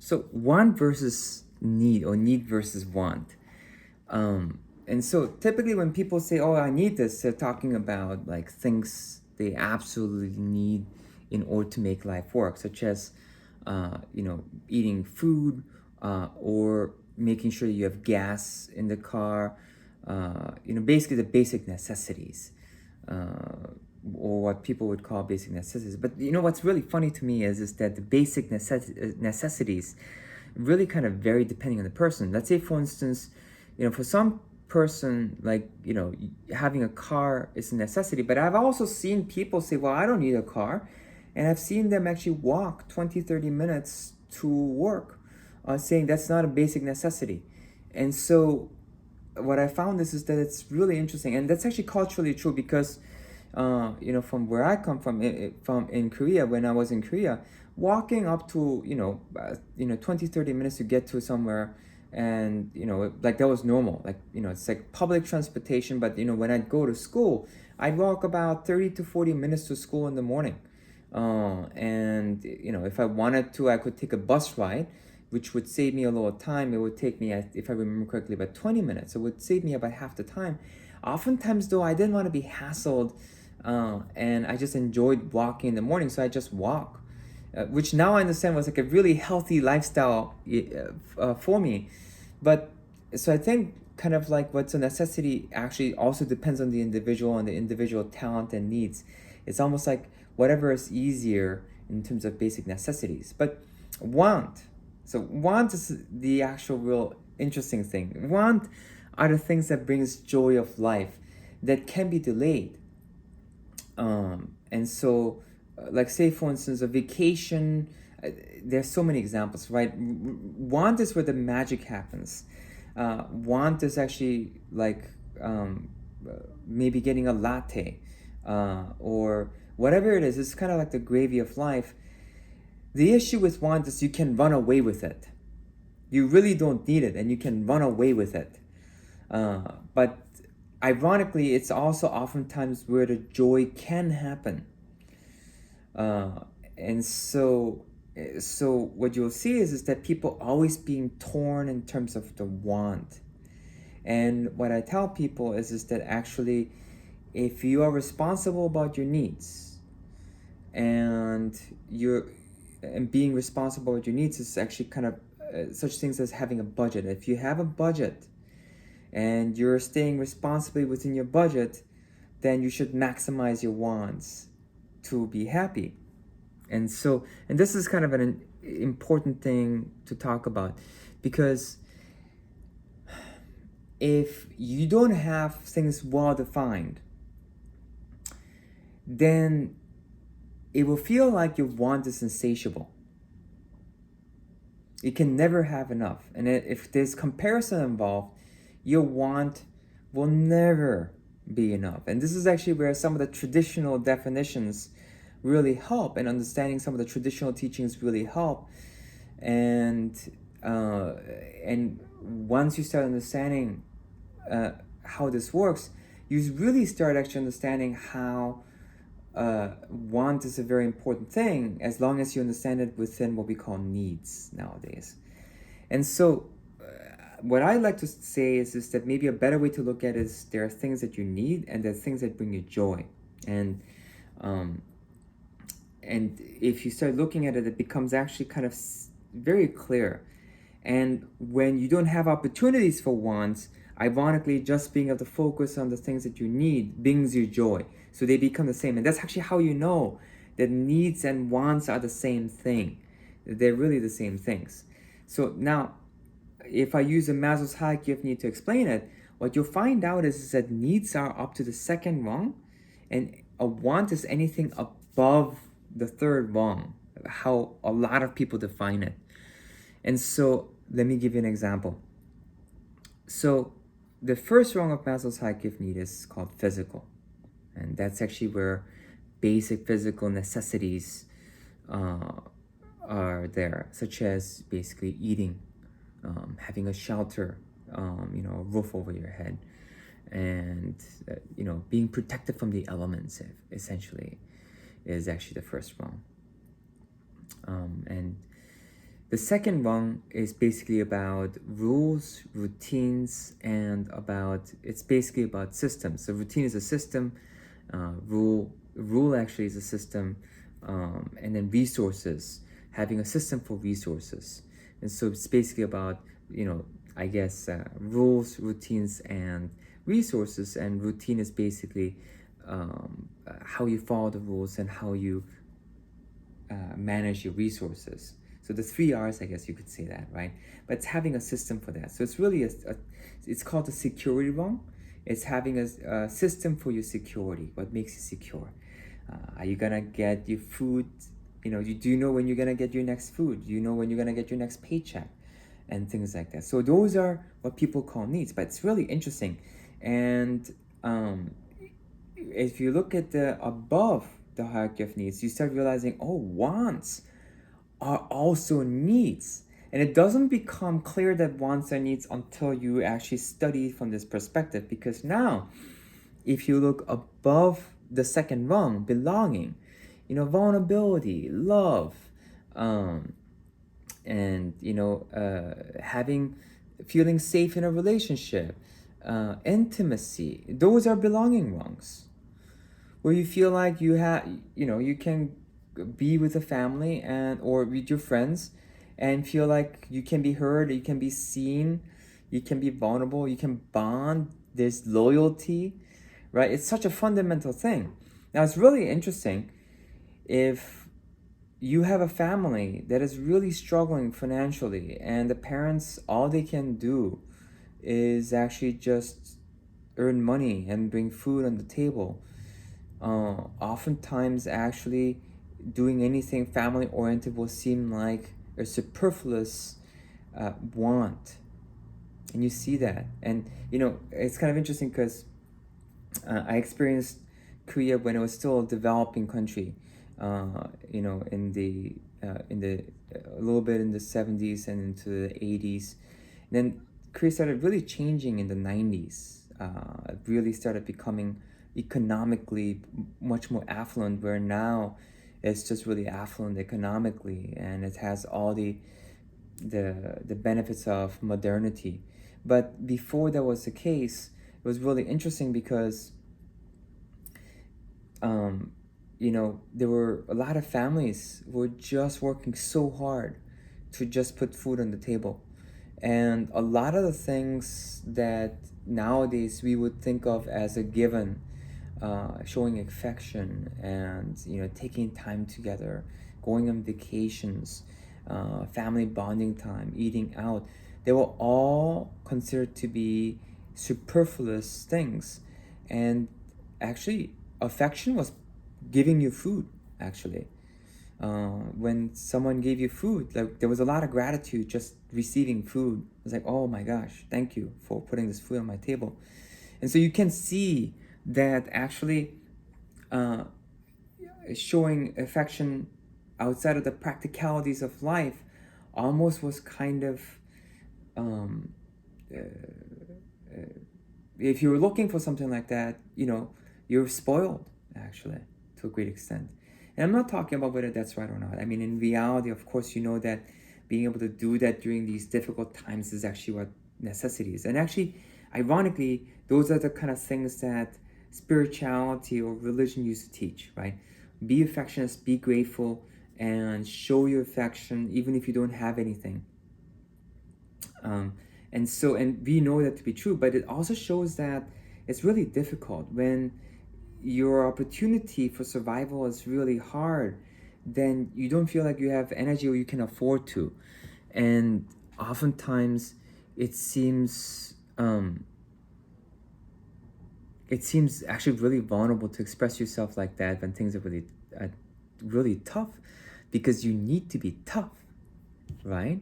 So want versus need, or need versus want. And so typically when people say, "Oh, I need this," they're talking about like things they absolutely need in order to make life work, such as, eating food, or making sure you have gas in the car. Basically the basic necessities, or what people would call basic necessities. But what's really funny to me is that the basic necessities really kind of vary depending on the person. Let's say, for instance, for some person, like, having a car is a necessity, but I've also seen people say, well, I don't need a car. And I've seen them actually walk 20, 30 minutes to work, saying that's not a basic necessity. And so what I found is that it's really interesting, and that's actually culturally true because, from where I come from, from in Korea, when I was in Korea, walking up to 20, 30 minutes to get to somewhere, and like that was normal. Like, it's like public transportation. But when I'd go to school, I'd walk about 30 to 40 minutes to school in the morning. And if I wanted to, I could take a bus ride, which would save me a little time. It would take me, if I remember correctly, about 20 minutes. It would save me about half the time. Oftentimes, though, I didn't want to be hassled, and I just enjoyed walking in the morning, so I just walk, which now I understand was like a really healthy lifestyle for me. But so I think kind of like what's a necessity actually also depends on the individual and the individual talent and needs. It's almost like whatever is easier in terms of basic necessities. But want, so want is the actual real interesting thing. Want are the things that brings joy of life that can be delayed. And so, like, say for instance, a vacation. There's so many examples, right? Want is where the magic happens. Want is actually like, maybe getting a latte, or whatever it is. It's kind of like the gravy of life. The issue with want is you can run away with it. You really don't need it, and you can run away with it. But ironically, it's also oftentimes where the joy can happen. And so what you'll see is that people always being torn in terms of the want. And what I tell people is that actually, if you are responsible about your needs, and you're and being responsible with your needs is actually kind of, such things as having a budget. If you have a budget and you're staying responsibly within your budget, then you should maximize your wants to be happy. And this is kind of an important thing to talk about, because if you don't have things well defined, then it will feel like your want is insatiable. You can never have enough. And if there's comparison involved, your want will never be enough. And this is actually where some of the traditional definitions really help, and understanding some of the traditional teachings really help. And and once you start understanding how this works, you really start actually understanding how want is a very important thing, as long as you understand it within what we call needs nowadays. And so, what I like to say is that maybe a better way to look at it is there are things that you need, and there are things that bring you joy. Um, and if you start looking at it, it becomes actually kind of very clear. And when you don't have opportunities for wants, ironically, just being able to focus on the things that you need brings you joy. So they become the same. And that's actually how you know that needs and wants are the same thing. They're really the same things. So now, if I use a Maslow's hierarchy of need to explain it, what you'll find out is that needs are up to the second rung, and a want is anything above the third rung, how a lot of people define it. And so let me give you an example. So the first rung of Maslow's hierarchy of need is called physical. And that's actually where basic physical necessities are there, such as basically eating, having a shelter, a roof over your head, and being protected from the elements, essentially, is actually the first rung. And The second one is basically about rules, routines, and it's basically about systems. So routine is a system, rule actually is a system, and then resources, having a system for resources. And so it's basically about, I guess, rules, routines, and resources. And routine is basically how you follow the rules and how you manage your resources. So the 3 R's, I guess you could say that, right? But it's having a system for that. So it's really it's called the security rung. It's having a system for your security. What makes you secure? Are you gonna get your food? Do you know when you're gonna get your next food? Do you know when you're gonna get your next paycheck? And things like that. So those are what people call needs. But it's really interesting. And if you look at the above the hierarchy of needs, you start realizing, oh, wants are also needs. And it doesn't become clear that wants are needs until you actually study from this perspective. Because now, if you look above the second rung, belonging, vulnerability, love, and feeling safe in a relationship, intimacy, those are belonging rungs where you feel like you can be with a family and or with your friends and feel like you can be heard, you can be seen, you can be vulnerable, you can bond, there's loyalty, right? It's such a fundamental thing. Now it's really interesting if you have a family that is really struggling financially and the parents, all they can do is actually just earn money and bring food on the table. Oftentimes actually doing anything family oriented will seem like a superfluous want, and you see that. And it's kind of interesting because I experienced Korea when it was still a developing country, in the a little bit in the 70s and into the 80s. And then Korea started really changing in the 90s. It really started becoming economically much more affluent, where now it's just really affluent economically, and it has all the benefits of modernity. But before that was the case, it was really interesting because there were a lot of families who were just working so hard to just put food on the table. And a lot of the things that nowadays we would think of as a given, showing affection and taking time together, going on vacations, family bonding time, eating out, they were all considered to be superfluous things. And actually, affection was giving you food. Actually, when someone gave you food, like there was a lot of gratitude just receiving food. It was like, oh my gosh, thank you for putting this food on my table. And so you can see that actually showing affection outside of the practicalities of life almost was kind of if you're looking for something like that, you're spoiled actually to a great extent. And I'm not talking about whether that's right or not. I mean, in reality, of course, that being able to do that during these difficult times is actually what necessity is. And actually, ironically, those are the kind of things that spirituality or religion used to teach, right? Be affectionate, be grateful, and show your affection even if you don't have anything. And we know that to be true, but it also shows that it's really difficult when your opportunity for survival is really hard. Then you don't feel like you have energy or you can afford to, and oftentimes it seems actually really vulnerable to express yourself like that when things are really tough, because you need to be tough, right?